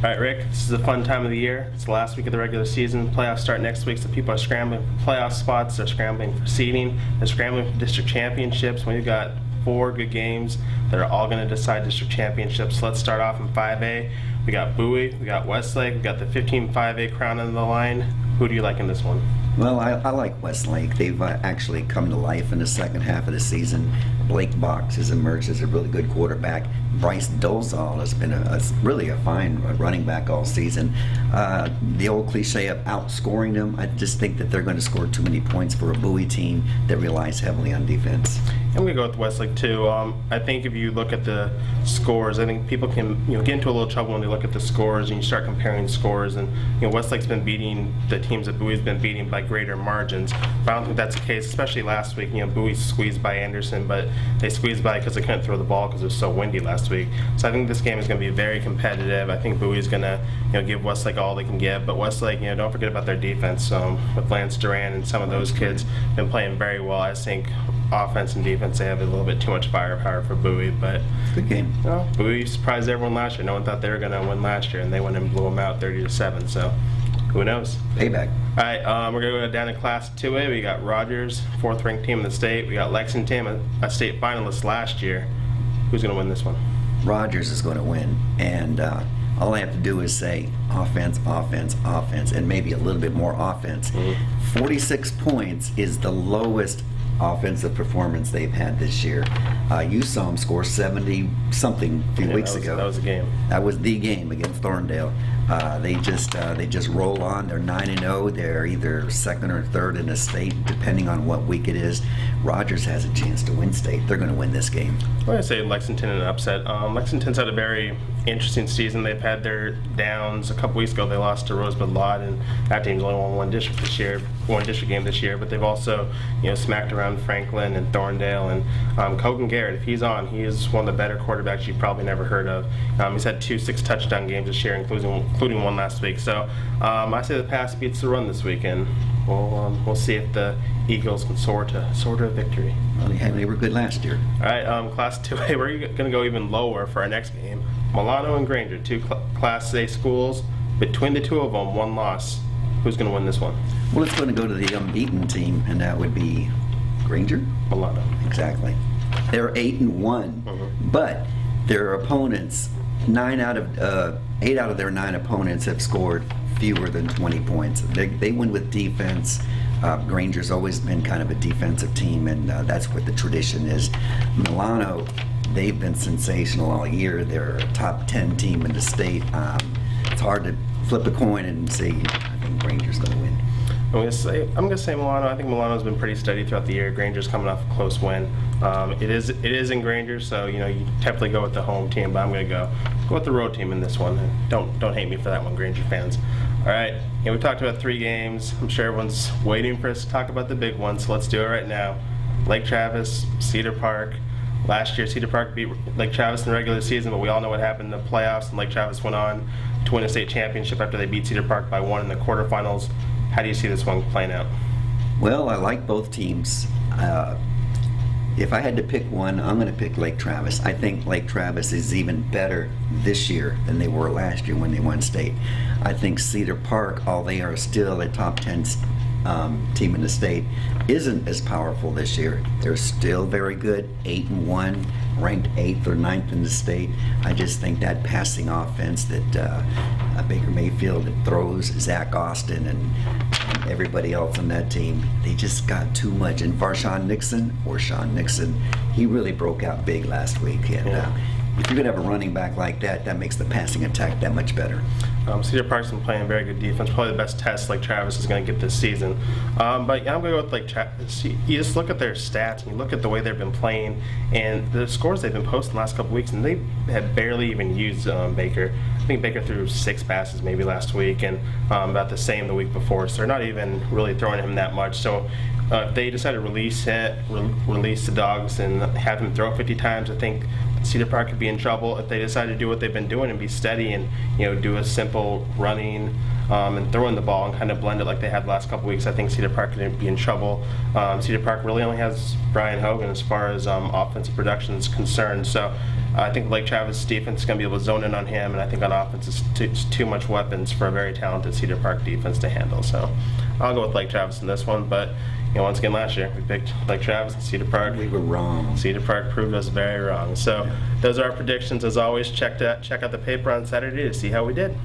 All right, Rick, this is a fun time of the year. It's the last week of the regular season. Playoffs start next week, so people are scrambling for playoff spots. They're scrambling for seeding. They're scrambling for district championships. We've got 4 good games that are all going to decide district championships. Let's start off in 5A. We got Bowie, we got Westlake, we got the 15 5A crown on the line. Who do you like in this one? Well, I like Westlake. They've actually come to life in the second half of the season. Blake Box has emerged as a really good quarterback. Bryce Dolezal has been really a fine running back all season. The old cliche of outscoring them, I just think that they're going to score too many points for a Bowie team that relies heavily on defense. I'm going to go with Westlake too. I think if you look at the scores, I think people can get into a little trouble when they look at the scores and you start comparing scores. And Westlake's been beating the teams that Bowie's been beating by greater margins. But I don't think that's the case, especially last week. Bowie squeezed by Anderson, but they squeezed by because they couldn't throw the ball because it was so windy last week. So I think this game is going to be very competitive. I think Bowie's going to give Westlake all they can give. But Westlake, don't forget about their defense. With Lance Duran and some of those kids been playing very well. I think offense and defense, they have a little bit too much firepower for Bowie, but good game. Bowie surprised everyone last year. No one thought they were going to win last year, and they went and blew them out 30-7. So who knows? Payback. All right, we're going to go down to Class 2A. We got Rogers, 4th-ranked team in the state. We got Lexington, a state finalist last year. Who's going to win this one? Rogers is going to win, and all I have to do is say offense, offense, offense, and maybe a little bit more offense. 46 points is the lowest offensive performance they've had this year. You saw them score 70-something a few weeks ago. That was a game. That was the game against Thorndale. They just roll on. They're 9-0. They're either second or third in the state, depending on what week it is. Rogers has a chance to win state. They're going to win this game. I'm going to say Lexington in an upset. Lexington's had a very interesting season. They've had their downs. A couple weeks ago, they lost to Rosebud Lott, and that team's only won one district game this year. But they've also, smacked around Franklin and Thorndale, and Kogan Garrett. If he's on, he is one of the better quarterbacks you've probably never heard of. He's had 2 6-touchdown games this year, including one last week. So I say the pass beats the run this weekend. We'll see if the Eagles can soar to a victory. Well, they were good last year. All right, Class 2A, we're going to go even lower for our next game. Milano and Granger, 2 Class A schools. Between the 2 of them, 1 loss. Who's going to win this one? Well, it's going to go to the unbeaten team, and that would be Granger? Milano. Exactly. They're 8-1, but their opponents, 8 out of their 9 opponents have scored fewer than 20 points. They win with defense. Granger's always been kind of a defensive team, and that's what the tradition is. Milano, they've been sensational all year. They're a top 10 team in the state. It's hard to flip a coin and say, I think Granger's going to win. I'm going to say Milano. I think Milano's been pretty steady throughout the year. Granger's coming off a close win. It is in Granger, so you typically go with the home team, but I'm going to go with the road team in this one. And don't hate me for that one, Granger fans. All right, we talked about 3 games. I'm sure everyone's waiting for us to talk about the big one, so let's do it right now. Lake Travis, Cedar Park. Last year, Cedar Park beat Lake Travis in the regular season, but we all know what happened in the playoffs, and Lake Travis went on to win a state championship after they beat Cedar Park by 1 in the quarterfinals. How do you see this one playing out? Well, I like both teams. If I had to pick one, I'm going to pick Lake Travis. I think Lake Travis is even better this year than they were last year when they won state. I think Cedar Park, although they are still a top 10 team in the state, isn't as powerful this year. They're still very good, 8-1, ranked 8th or 9th in the state. I just think that passing offense that Baker Mayfield that throws, Zach Austin and everybody else on that team, they just got too much. And Sean Nixon, he really broke out big last week. And if you're going to have a running back like that, that makes the passing attack that much better. Cedar Park's been playing very good defense, probably the best test Lake Travis is going to get this season. But yeah, I'm going to go with Lake Travis. You just look at their stats and you look at the way they've been playing and the scores they've been posting the last couple weeks, and they have barely even used Baker. I think Baker threw 6 passes maybe last week and about the same the week before, so they're not even really throwing him that much. So if they decide to release release the dogs and have him throw 50 times, I think Cedar Park could be in trouble. If they decide to do what they've been doing and be steady and do a simple running and throwing the ball and kind of blend it like they had the last couple weeks, I think Cedar Park could be in trouble. Cedar Park really only has Brian Hogan as far as offensive production is concerned, so I think Lake Travis defense is going to be able to zone in on him, and I think on offense it's too much weapons for a very talented Cedar Park defense to handle. So I'll go with Lake Travis in this one, but once again last year we picked Lake Travis and Cedar Park. We were wrong. Cedar Park proved us very wrong. So those are our predictions. As always, check out the paper on Saturday to see how we did.